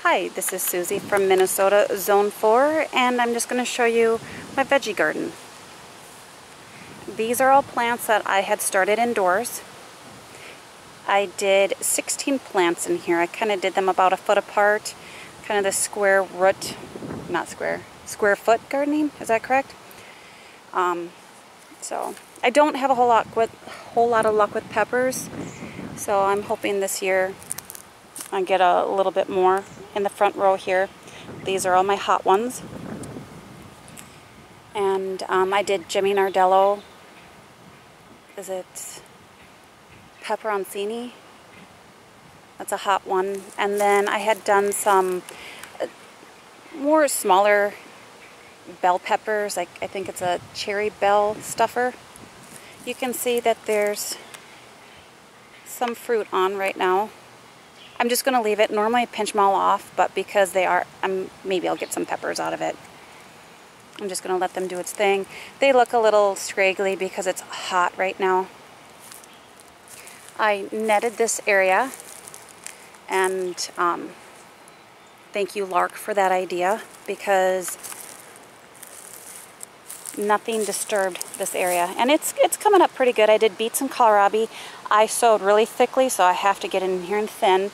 Hi, this is Susie from Minnesota Zone 4, and I'm just going to show you my veggie garden. These are all plants that I had started indoors. I did 16 plants in here. I kind of did them about a foot apart, kind of the square foot gardening, is that correct? So I don't have a whole lot of luck with peppers, so I'm hoping this year I get a little bit more. In the front row here, these are all my hot ones. And I did Jimmy Nardello. Is it peperoncini? That's a hot one. And then I had done some more smaller bell peppers. Like I think it's a cherry bell stuffer. You can see that there's some fruit on right now. I'm just going to leave it. Normally I pinch them all off, but because they are, maybe I'll get some peppers out of it. I'm just going to let them do its thing. They look a little scraggly because it's hot right now. I netted this area, and thank you, Lark, for that idea, because nothing disturbed this area. And it's coming up pretty good. I did beets and kohlrabi. I sowed really thickly, so I have to get in here and thin.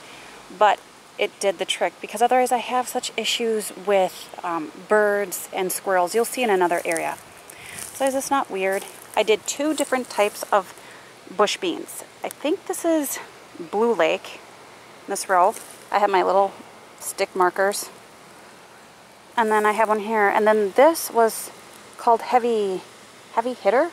But it did the trick, because otherwise I have such issues with birds and squirrels. You'll see in another area. So is this not weird? I did 2 different types of bush beans. I think this is Blue Lake, this row. I have my little stick markers. And then I have one here. And then this was called Heavy Hitter.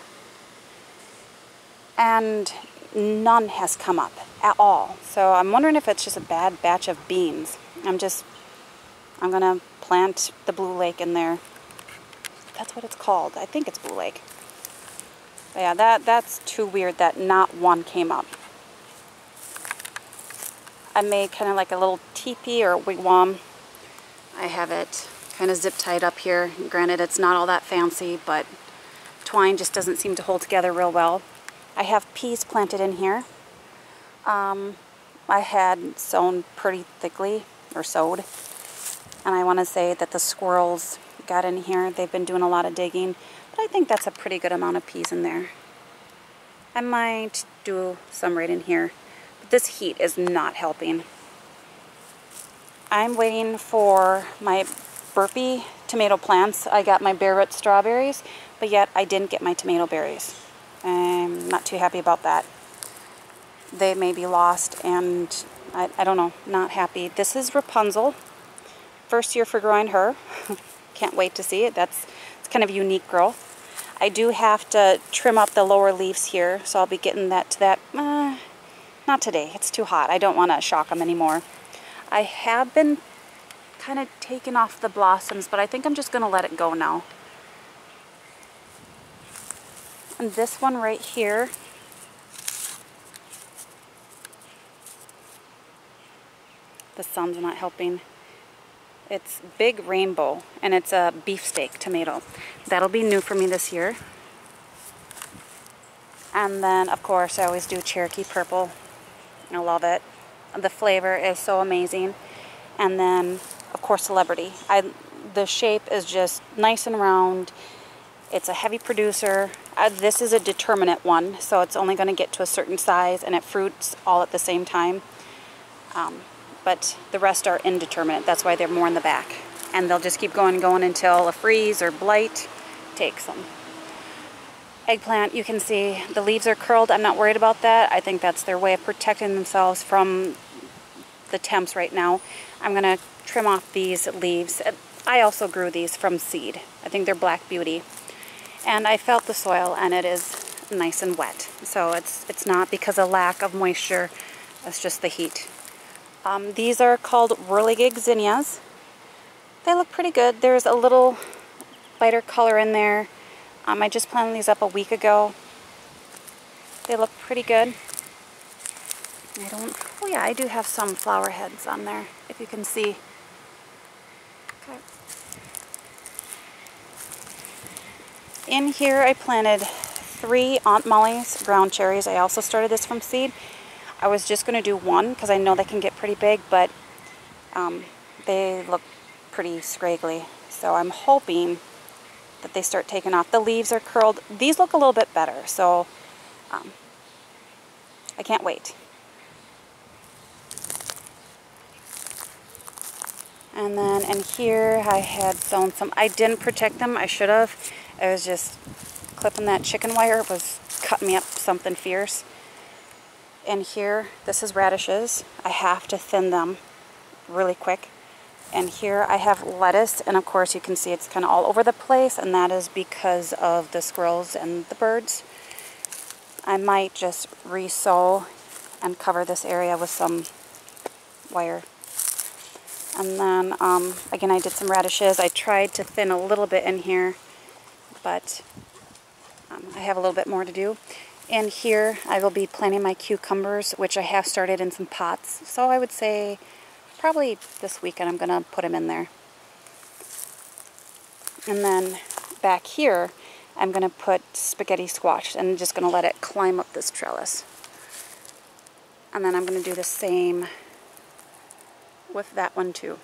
And none has come up at all. So I'm wondering if it's just a bad batch of beans. I'm gonna plant the Blue Lake in there. That's what it's called. I think it's Blue Lake. But yeah, that's too weird that not one came up. I made kind of like a little teepee or wigwam. I have it kind of zip tied up here. Granted, it's not all that fancy, but twine just doesn't seem to hold together real well. I have peas planted in here. I had sown pretty thickly, or sowed. And I want to say that the squirrels got in here. They've been doing a lot of digging. But I think that's a pretty good amount of peas in there. I might do some right in here. But this heat is not helping. I'm waiting for my burpee tomato plants. I got my bare root strawberries, but yet I didn't get my tomato berries. I'm not too happy about that. They may be lost, and I don't know, not happy. This is Rapunzel. First year for growing her. Can't wait to see it. It's kind of a unique growth. I do have to trim up the lower leaves here, so I'll be getting that to that. Not today. It's too hot. I don't want to shock them anymore. I have been kind of taking off the blossoms, but I think I'm just going to let it go now. And this one right here, the sun's not helping. It's Big Rainbow, and it's a beefsteak tomato. That'll be new for me this year. And then, of course, I always do Cherokee Purple. I love it. The flavor is so amazing. And then, of course, Celebrity. The shape is just nice and round. It's a heavy producer. This is a determinate one, so it's only going to get to a certain size, and it fruits all at the same time. But the rest are indeterminate. That's why they're more in the back. And they'll just keep going until a freeze or blight takes them. Eggplant, you can see the leaves are curled. I'm not worried about that. I think that's their way of protecting themselves from the temps right now. I'm going to trim off these leaves. I also grew these from seed. I think they're Black Beauty. And I felt the soil, and it is nice and wet. So it's not because of lack of moisture. It's just the heat. These are called whirligig zinnias. They look pretty good. There's a little lighter color in there. I just planted these up a week ago. They look pretty good. Oh yeah, I do have some flower heads on there, if you can see. Okay. In here I planted 3 Aunt Molly's ground cherries. I also started this from seed. I was just going to do one because I know they can get pretty big, but they look pretty scraggly. So I'm hoping that they start taking off. The leaves are curled. These look a little bit better, so I can't wait. And then in here I had sown some, I didn't protect them, I should have. I was just clipping that chicken wire, it was cutting me up something fierce. And here, this is radishes. I have to thin them really quick. And here I have lettuce, and of course you can see it's kind of all over the place, and that is because of the squirrels and the birds. I might just re-sow and cover this area with some wire. And then, again, I did some radishes. I tried to thin a little bit in here, but I have a little bit more to do. And here, I will be planting my cucumbers, which I have started in some pots. So I would say probably this weekend I'm going to put them in there. And then back here, I'm going to put spaghetti squash and just going to let it climb up this trellis. And then I'm going to do the same with that one too.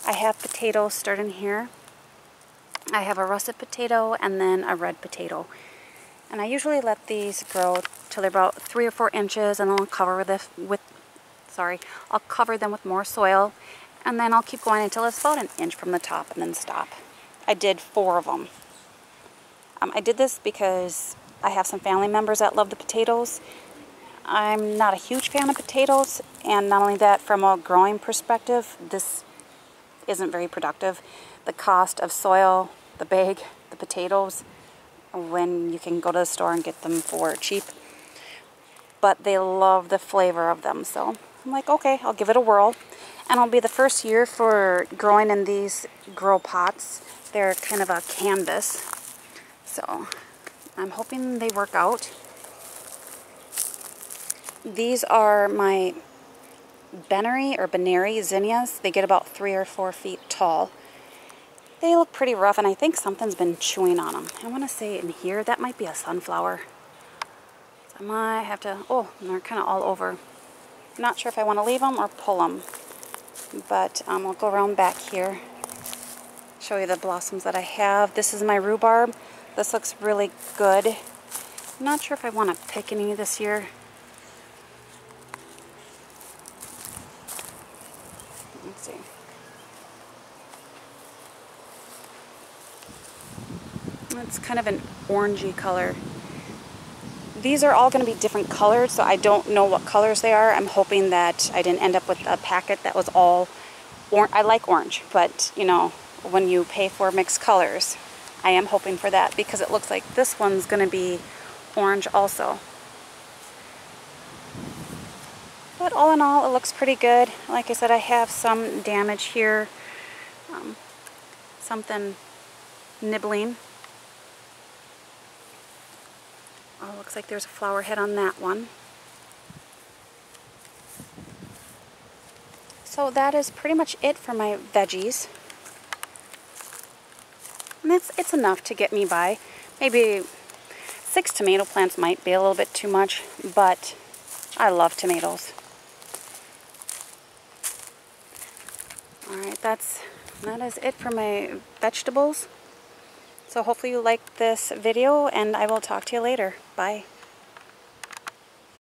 I have potatoes starting here. I have a russet potato and then a red potato. And I usually let these grow till they're about 3 or 4 inches, and then I'll cover this with, I'll cover them with more soil, and then I'll keep going until it's about 1 inch from the top and then stop. I did 4 of them. I did this because I have some family members that love the potatoes. I'm not a huge fan of potatoes, and not only that, from a growing perspective, this isn't very productive. The cost of soil, the bag, the potatoes, when you can go to the store and get them for cheap. But they love the flavor of them, so I'm like, okay, I'll give it a whirl. And it'll be the first year for growing in these grow pots. They're kind of a canvas, so I'm hoping they work out. These are my Benary zinnias. They get about 3 or 4 feet tall. They look pretty rough, and I think something's been chewing on them. I want to say in here, that might be a sunflower. So I might have to, oh, they're kind of all over. I'm not sure if I want to leave them or pull them. But I'll go around back here, show you the blossoms that I have. This is my rhubarb. This looks really good. I'm not sure if I want to pick any this year. Let's see. It's kind of an orangey color. These are all going to be different colors, so I don't know what colors they are. I'm hoping that I didn't end up with a packet that was all orange. I like orange, but you know, when you pay for mixed colors, I am hoping for that, because it looks like this one's going to be orange also. But all in all, it looks pretty good. Like I said, I have some damage here. Something nibbling. Oh, looks like there's a flower head on that one. So that is pretty much it for my veggies. And it's enough to get me by. Maybe 6 tomato plants might be a little bit too much, but I love tomatoes. Alright, that is it for my vegetables. So hopefully you liked this video, and I will talk to you later. Bye.